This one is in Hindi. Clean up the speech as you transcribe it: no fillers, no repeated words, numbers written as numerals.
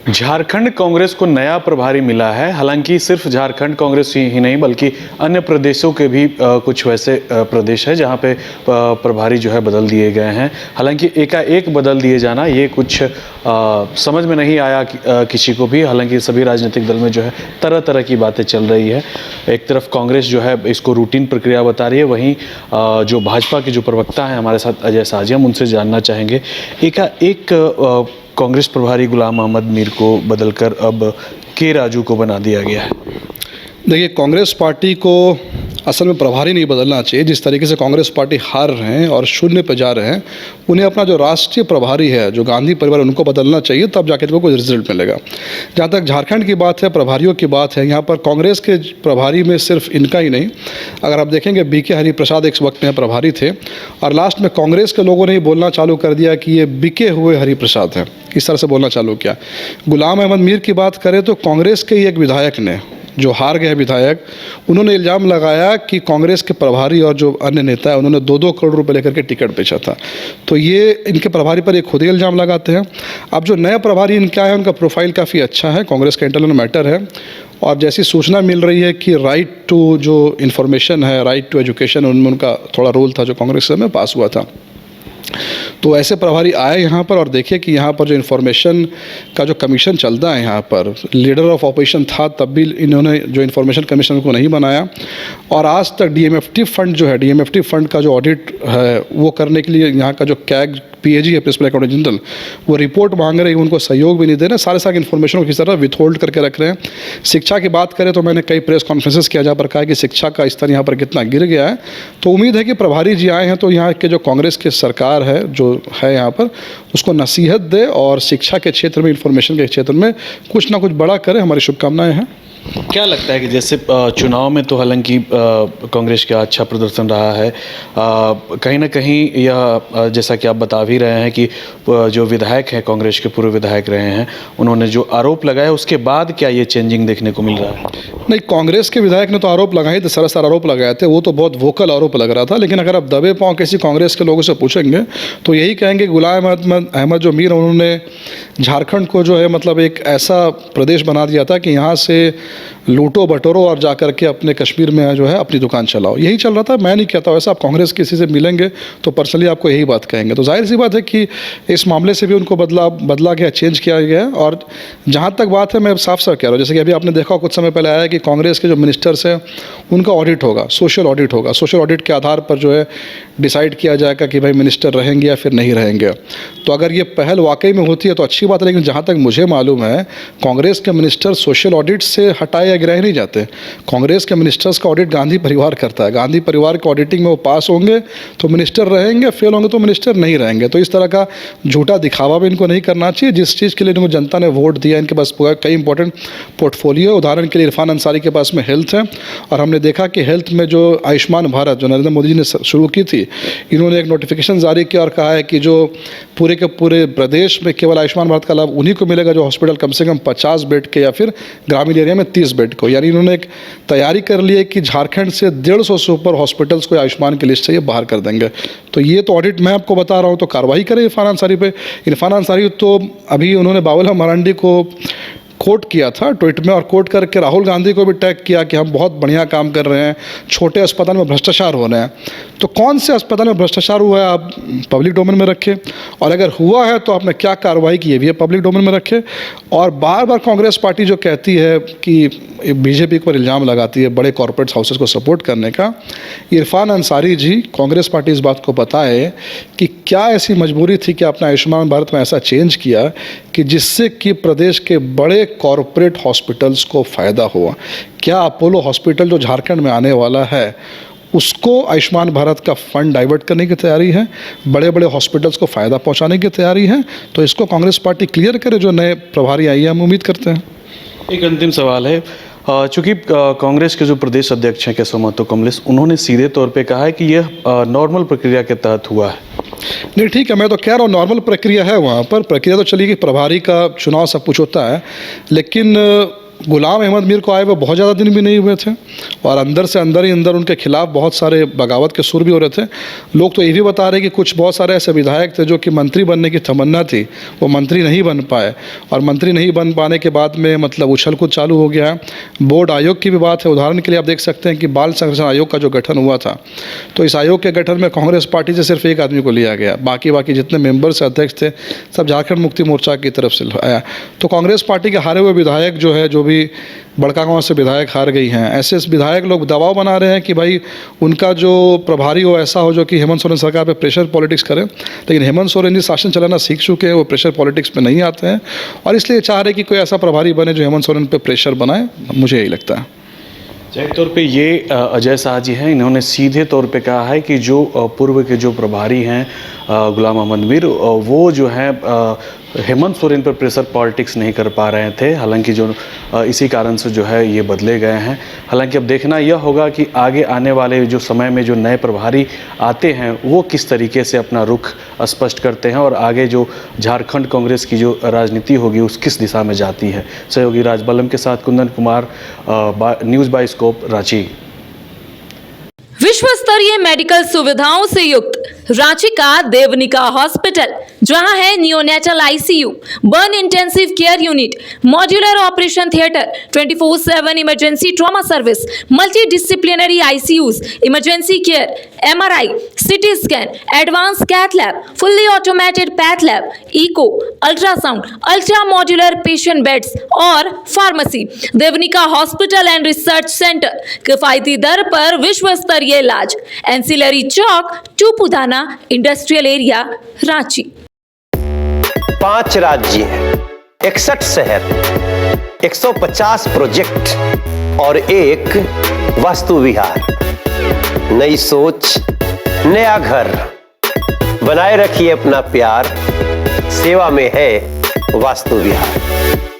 झारखंड कांग्रेस को नया प्रभारी मिला है। हालांकि सिर्फ झारखंड कांग्रेस ही नहीं बल्कि अन्य प्रदेशों के भी कुछ वैसे प्रदेश है जहां पे प्रभारी जो है बदल दिए गए हैं। हालांकि एकाएक बदल दिए जाना ये कुछ समझ में नहीं आया किसी को भी। हालांकि सभी राजनीतिक दल में जो है तरह तरह की बातें चल रही है। एक तरफ कांग्रेस जो है इसको रूटीन प्रक्रिया बता रही है, वहीं जो भाजपा के जो प्रवक्ता हैं हमारे साथ अजय साजिया, हम उनसे जानना चाहेंगे एकाएक कांग्रेस प्रभारी गुलाम अहमद मीर को बदलकर अब के राजू को बना दिया गया है। देखिए, कांग्रेस पार्टी को असल में प्रभारी नहीं बदलना चाहिए। जिस तरीके से कांग्रेस पार्टी हार रहे हैं और शून्य पे जा रहे हैं, उन्हें अपना जो राष्ट्रीय प्रभारी है, जो गांधी परिवार, उनको बदलना चाहिए, तब जाकर इनको कोई रिजल्ट मिलेगा। जहाँ तक झारखंड की बात है, प्रभारियों की बात है, यहाँ पर कांग्रेस के प्रभारी में सिर्फ इनका ही नहीं, अगर आप देखेंगे बीके हरिप्रसाद एक वक्त में प्रभारी थे और लास्ट में कांग्रेस के लोगों ने बोलना चालू कर दिया कि ये बिके हुए हरिप्रसाद हैं, इस तरह से बोलना चालू किया। गुलाम अहमद मीर की बात करें तो कांग्रेस के ही एक विधायक ने, जो हार गए विधायक, उन्होंने इल्ज़ाम लगाया कि कांग्रेस के प्रभारी और जो अन्य नेता है उन्होंने 2-2 करोड़ रुपए लेकर के टिकट बेचा था। तो ये इनके प्रभारी पर एक खुद ही इल्ज़ाम लगाते हैं। अब जो नया प्रभारी इनका है, उनका प्रोफाइल काफ़ी अच्छा है, कांग्रेस का इंटरनल मैटर है और जैसी सूचना मिल रही है कि राइट टू जो इन्फॉर्मेशन है, राइट टू एजुकेशन, उनमें उनका थोड़ा रोल था जो कांग्रेस में पास हुआ था। तो ऐसे प्रभारी आए यहाँ पर और देखिए कि यहाँ पर जो इन्फॉर्मेशन का जो कमीशन चलता है, यहाँ पर लीडर ऑफ ऑपोजिशन था, तब भी इन्होंने जो इन्फॉर्मेशन कमीशन को नहीं बनाया और आज तक डीएमएफटी फंड जो है, डीएमएफटी फंड का जो ऑडिट है वो करने के लिए यहाँ का जो कैग पीएजी है, प्रिंसिपल अकाउंटेंट जनरल, वो रिपोर्ट मांग रहे हैं, उनको सहयोग भी नहीं दे रहे, सारे इन्फॉर्मेशन को किस तरह विथहोल्ड करके रख रहे हैं। शिक्षा की बात करें तो मैंने कई प्रेस कॉन्फ्रेंसेस किया जहाँ पर कहा कि शिक्षा का स्तर यहाँ पर कितना गिर गया है। तो उम्मीद है कि प्रभारी जी आए हैं तो यहाँ के जो कांग्रेस की सरकार है जो है यहाँ पर, उसको नसीहत दे और शिक्षा के क्षेत्र में, इंफॉर्मेशन के क्षेत्र में कुछ ना कुछ बड़ा करे। हमारी शुभकामनाएं हैं। क्या लगता है कि जैसे चुनाव में तो हालांकि कांग्रेस का अच्छा प्रदर्शन रहा है, कहीं ना कहीं यह जैसा कि आप बता भी रहे हैं कि जो विधायक हैं, कांग्रेस के पूर्व विधायक रहे हैं, उन्होंने जो आरोप लगाया उसके बाद क्या ये चेंजिंग देखने को मिल रहा है? नहीं, कांग्रेस के विधायक ने तो आरोप लगाए थे, सरासर आरोप लगाए थे, वो तो बहुत वोकल आरोप लग रहा था। लेकिन अगर आप दबे पांव किसी कांग्रेस के लोगों से पूछेंगे तो यही कहेंगे गुलाम अहमद जो मीर, उन्होंने झारखंड को जो है मतलब एक ऐसा प्रदेश बना दिया था कि यहाँ से लूटो बटोरो और जाकर के अपने कश्मीर में जो है अपनी दुकान चलाओ, यही चल रहा था। मैं नहीं कहता वैसा, आप कांग्रेस किसी से मिलेंगे तो पर्सनली आपको यही बात कहेंगे। तो जाहिर सी बात है कि इस मामले से भी उनको बदला गया, चेंज किया गया। और जहाँ तक बात है, मैं साफ साफ कह रहा हूँ, जैसे कि अभी आपने देखा कुछ समय पहले आया कि कांग्रेस के जो मिनिस्टर्स हैं उनका ऑडिट होगा, सोशल ऑडिट होगा। सोशल ऑडिट के आधार पर जो है डिसाइड किया जाएगा कि भाई मिनिस्टर रहेंगे या फिर नहीं रहेंगे। तो अगर ये पहल वाकई में होती है तो अच्छी बात है। लेकिन जहाँ तक मुझे मालूम है, कांग्रेस के मिनिस्टर सोशल ऑडिट से हटाए या गिराए नहीं जाते। कांग्रेस के मिनिस्टर्स का ऑडिट गांधी परिवार करता है। गांधी परिवार के ऑडिटिंग में वो पास होंगे तो मिनिस्टर रहेंगे, फेल होंगे तो मिनिस्टर नहीं रहेंगे। तो इस तरह का झूठा दिखावा भी इनको नहीं करना चाहिए। जिस चीज़ के लिए इनको जनता ने वोट दिया, इनके पास कई इंपॉर्टेंट पोर्टफोलियो। उदाहरण के लिए इरफान अंसारी के पास में हेल्थ है और हमने देखा कि हेल्थ में जो आयुष्मान भारत जो नरेंद्र मोदी जी ने शुरू की थी, इन्होंने एक नोटिफिकेशन जारी किया और कहा है कि जो पूरे के पूरे प्रदेश में केवल आयुष्मान भारत का लाभ उन्हीं को मिलेगा जो हॉस्पिटल कम से कम 50 बेड के या फिर ग्रामीण एरिया में 30 बेड को। यानी इन्होंने एक तैयारी कर ली है कि झारखंड से 150 से ऊपर हॉस्पिटल्स को आयुष्मान की लिस्ट से ये बाहर कर देंगे। तो ये तो ऑडिट मैं आपको बता रहा हूँ, तो कार्रवाई करें इरफान अंसारी पे। इरफान अंसारी तो अभी उन्होंने बाबुल मरांडी को कोट किया था ट्वीट में और कोट करके राहुल गांधी को भी टैग किया कि हम बहुत बढ़िया काम कर रहे हैं, छोटे अस्पताल में भ्रष्टाचार हो रहे हैं। तो कौन से अस्पताल में भ्रष्टाचार हुआ है आप पब्लिक डोमेन में रखें, और अगर हुआ है तो आपने क्या कार्रवाई की है भी पब्लिक डोमेन में रखें। और बार बार कांग्रेस पार्टी जो कहती है कि बीजेपी पर इल्ज़ाम लगाती है बड़े कॉरपोरेट हाउसेस को सपोर्ट करने का, इरफान अंसारी जी, कांग्रेस पार्टी इस बात को बताए कि क्या ऐसी मजबूरी थी कि आपने आयुष्मान भारत में ऐसा चेंज किया कि जिससे कि प्रदेश के बड़े कॉरपोरेट हॉस्पिटल्स को फ़ायदा हुआ। क्या अपोलो हॉस्पिटल जो झारखंड में आने वाला है उसको आयुष्मान भारत का फंड डाइवर्ट करने की तैयारी है, बड़े बड़े हॉस्पिटल्स को फ़ायदा पहुंचाने की तैयारी है? तो इसको कांग्रेस पार्टी क्लियर करे, जो नए प्रभारी आई है, हम उम्मीद करते हैं। एक अंतिम सवाल है, चूँकि कांग्रेस के जो प्रदेश अध्यक्ष हैं केशव महतो कमलेश, उन्होंने सीधे तौर पे कहा है कि यह नॉर्मल प्रक्रिया के तहत हुआ है। नहीं, ठीक है, मैं तो कह रहा हूँ नॉर्मल प्रक्रिया है। वहाँ पर प्रक्रिया तो चली गई, प्रभारी का चुनाव सब कुछ होता है, लेकिन गुलाम अहमद मीर को आए हुए बहुत ज़्यादा दिन भी नहीं हुए थे और अंदर से अंदर ही अंदर उनके खिलाफ बहुत सारे बगावत के सुर भी हो रहे थे। लोग तो ये भी बता रहे कि कुछ बहुत सारे ऐसे विधायक थे जो कि मंत्री बनने की तमन्ना थी, वो मंत्री नहीं बन पाए और मंत्री नहीं बन पाने के बाद में मतलब उछल कूद चालू हो गया है। बोर्ड आयोग की भी बात है। उदाहरण के लिए आप देख सकते हैं कि बाल संरक्षण आयोग का जो गठन हुआ था, तो इस आयोग के गठन में कांग्रेस पार्टी से सिर्फ एक आदमी को लिया गया, बाकी जितने मेंबर्स अध्यक्ष थे सब झारखंड मुक्ति मोर्चा की तरफ से आया। तो कांग्रेस पार्टी के हारे हुए विधायक जो है, जो भी बड़का गांव से विधायक हार गई हैं, ऐसे विधायक लोग दबाव बना रहे हैं कि भाई उनका जो प्रभारी हो ऐसा हो जो कि हेमंत सोरेन सरकार पे प्रेशर पॉलिटिक्स करे। लेकिन हेमंत सोरेन जी शासन चलाना सीख चुके हैं, वो प्रेशर पॉलिटिक्स में नहीं आते हैं और इसलिए चाह रहे कि कोई ऐसा प्रभारी बने जो हेमंत सोरेन पे प्रेशर बनाए। मुझे यही लगता है। जाहिर तौर पे ये अजय शाह जी हैं, इन्होंने सीधे तौर पे कहा है कि जो पूर्व के जो प्रभारी हैं गुलाम अहमद मीर, वो जो है हेमंत सोरेन पर प्रेशर पॉलिटिक्स नहीं कर पा रहे थे। हालांकि जो इसी कारण से जो है ये बदले गए हैं। हालांकि अब देखना यह होगा कि आगे आने वाले जो समय में जो नए प्रभारी आते हैं वो किस तरीके से अपना रुख स्पष्ट करते हैं और आगे जो झारखंड कांग्रेस की जो राजनीति होगी उस किस दिशा में जाती है। सहयोगी राजबलम के साथ कुंदन कुमार, न्यूज़ बाइस्कोप, रांची। विश्व स्तरीय मेडिकल सुविधाओं से युक्त रांची का देवनिका हॉस्पिटल, जहां है neonatal ICU, burn intensive care unit, modular operation theatre, 24/7 emergency trauma service, multi disciplinary ICUs, emergency care, MRI, CT scan, advance cath lab, fully automated path lab, echo, ultrasound, ultra modular patient beds और pharmacy. Devnika hospital and research centre, किफायती दर पर विश्व स्तरीय इलाज, ancillary Chowk, Tupudana industrial area, Ranchi. 5 राज्य, 61 शहर, 150 प्रोजेक्ट और एक वास्तु विहार। नई सोच, नया घर, बनाए रखिए अपना प्यार, सेवा में है वास्तु विहार।